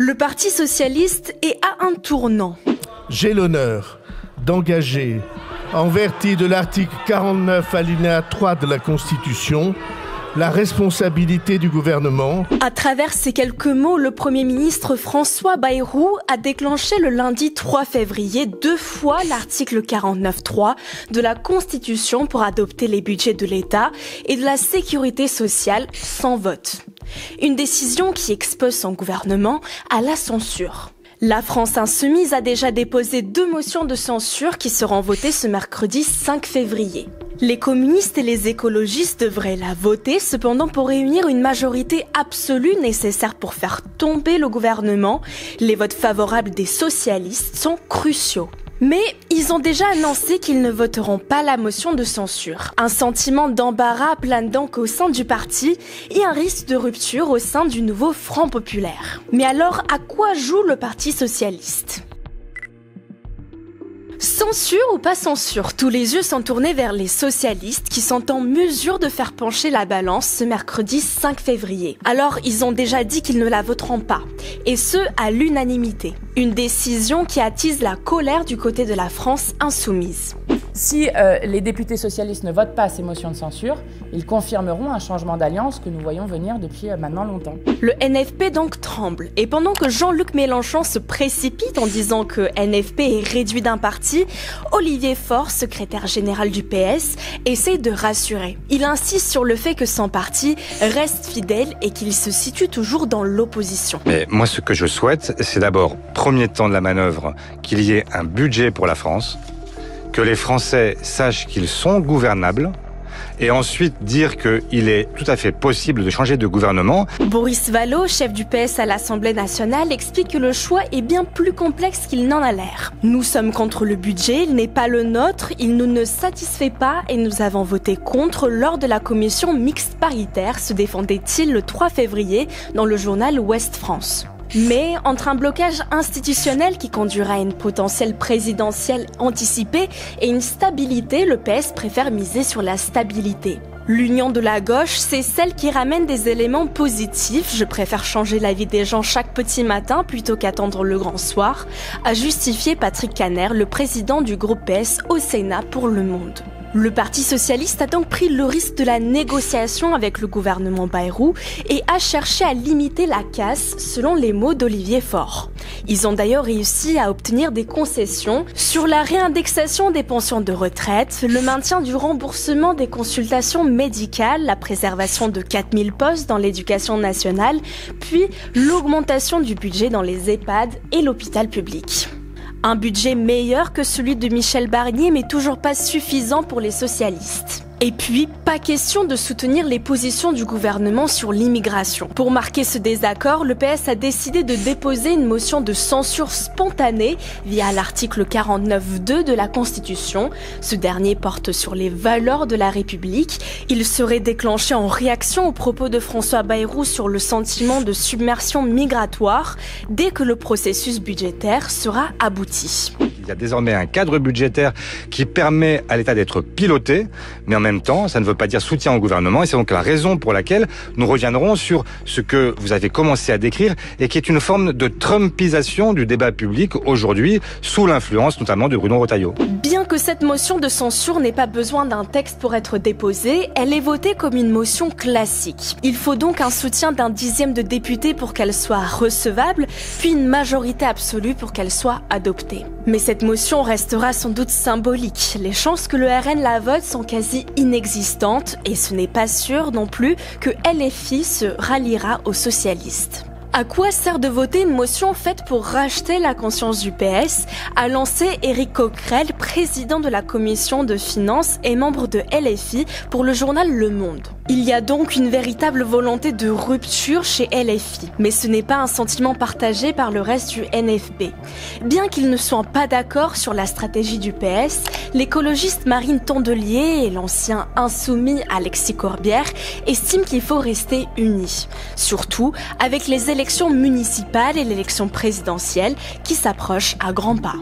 Le Parti socialiste est à un tournant. J'ai l'honneur d'engager, en vertu de l'article 49 alinéa 3 de la Constitution, la responsabilité du gouvernement. À travers ces quelques mots, le Premier ministre François Bayrou a déclenché le lundi 3 février 2 fois l'article 49.3 de la Constitution pour adopter les budgets de l'État et de la sécurité sociale sans vote. Une décision qui expose son gouvernement à la censure. La France insoumise a déjà déposé 2 motions de censure qui seront votées ce mercredi 5 février. Les communistes et les écologistes devraient la voter, cependant pour réunir une majorité absolue nécessaire pour faire tomber le gouvernement, les votes favorables des socialistes sont cruciaux. Mais ils ont déjà annoncé qu'ils ne voteront pas la motion de censure. Un sentiment d'embarras plane donc au sein du parti et un risque de rupture au sein du nouveau Front populaire. Mais alors, à quoi joue le Parti socialiste ? Censure ou pas censure, tous les yeux sont tournés vers les socialistes qui sont en mesure de faire pencher la balance ce mercredi 5 février. Alors, ils ont déjà dit qu'ils ne la voteront pas, et ce, à l'unanimité. Une décision qui attise la colère du côté de la France insoumise. Si les députés socialistes ne votent pas ces motions de censure, ils confirmeront un changement d'alliance que nous voyons venir depuis maintenant longtemps. Le NFP donc tremble. Et pendant que Jean-Luc Mélenchon se précipite en disant que NFP est réduit d'un parti, Olivier Faure, secrétaire général du PS, essaie de rassurer. Il insiste sur le fait que son parti reste fidèle et qu'il se situe toujours dans l'opposition. Mais moi, ce que je souhaite, c'est d'abord, premier temps de la manœuvre, qu'il y ait un budget pour la France, que les Français sachent qu'ils sont gouvernables, et ensuite dire qu'il est tout à fait possible de changer de gouvernement. Boris Vallaud, chef du PS à l'Assemblée nationale, explique que le choix est bien plus complexe qu'il n'en a l'air. Nous sommes contre le budget, il n'est pas le nôtre, il ne nous satisfait pas et nous avons voté contre lors de la commission mixte paritaire, se défendait-il le 3 février dans le journal Ouest France. Mais entre un blocage institutionnel qui conduira à une potentielle présidentielle anticipée et une stabilité, le PS préfère miser sur la stabilité. L'union de la gauche, c'est celle qui ramène des éléments positifs. Je préfère changer la vie des gens chaque petit matin plutôt qu'attendre le grand soir, a justifié Patrick Kanner, le président du groupe PS au Sénat pour Le Monde. Le Parti socialiste a donc pris le risque de la négociation avec le gouvernement Bayrou et a cherché à limiter la casse, selon les mots d'Olivier Faure. Ils ont d'ailleurs réussi à obtenir des concessions sur la réindexation des pensions de retraite, le maintien du remboursement des consultations médicales, la préservation de 4000 postes dans l'éducation nationale, puis l'augmentation du budget dans les EHPAD et l'hôpital public. Un budget meilleur que celui de Michel Barnier, mais toujours pas suffisant pour les socialistes. Et puis, pas question de soutenir les positions du gouvernement sur l'immigration. Pour marquer ce désaccord, le PS a décidé de déposer une motion de censure spontanée via l'article 49.2 de la Constitution. Ce dernier porte sur les valeurs de la République. Il serait déclenché en réaction aux propos de François Bayrou sur le sentiment de submersion migratoire dès que le processus budgétaire sera abouti. Il y a désormais un cadre budgétaire qui permet à l'État d'être piloté, mais en même temps, ça ne veut pas dire soutien au gouvernement, et c'est donc la raison pour laquelle nous reviendrons sur ce que vous avez commencé à décrire, et qui est une forme de trumpisation du débat public aujourd'hui, sous l'influence notamment de Bruno Retailleau. Bien que cette motion de censure n'ait pas besoin d'un texte pour être déposée, elle est votée comme une motion classique. Il faut donc un soutien d'un 10e de député pour qu'elle soit recevable, puis une majorité absolue pour qu'elle soit adoptée. Mais cette motion restera sans doute symbolique. Les chances que le RN la vote sont quasi inexistantes et ce n'est pas sûr non plus que LFI se ralliera aux socialistes. À quoi sert de voter une motion faite pour racheter la conscience du PS, a lancé Éric Coquerel, président de la commission de finances et membre de LFI pour le journal Le Monde. Il y a donc une véritable volonté de rupture chez LFI, mais ce n'est pas un sentiment partagé par le reste du NFP. Bien qu'ils ne soient pas d'accord sur la stratégie du PS, l'écologiste Marine Tondelier et l'ancien insoumis Alexis Corbière estiment qu'il faut rester unis. Surtout avec les élections municipales et l'élection présidentielle qui s'approchent à grands pas.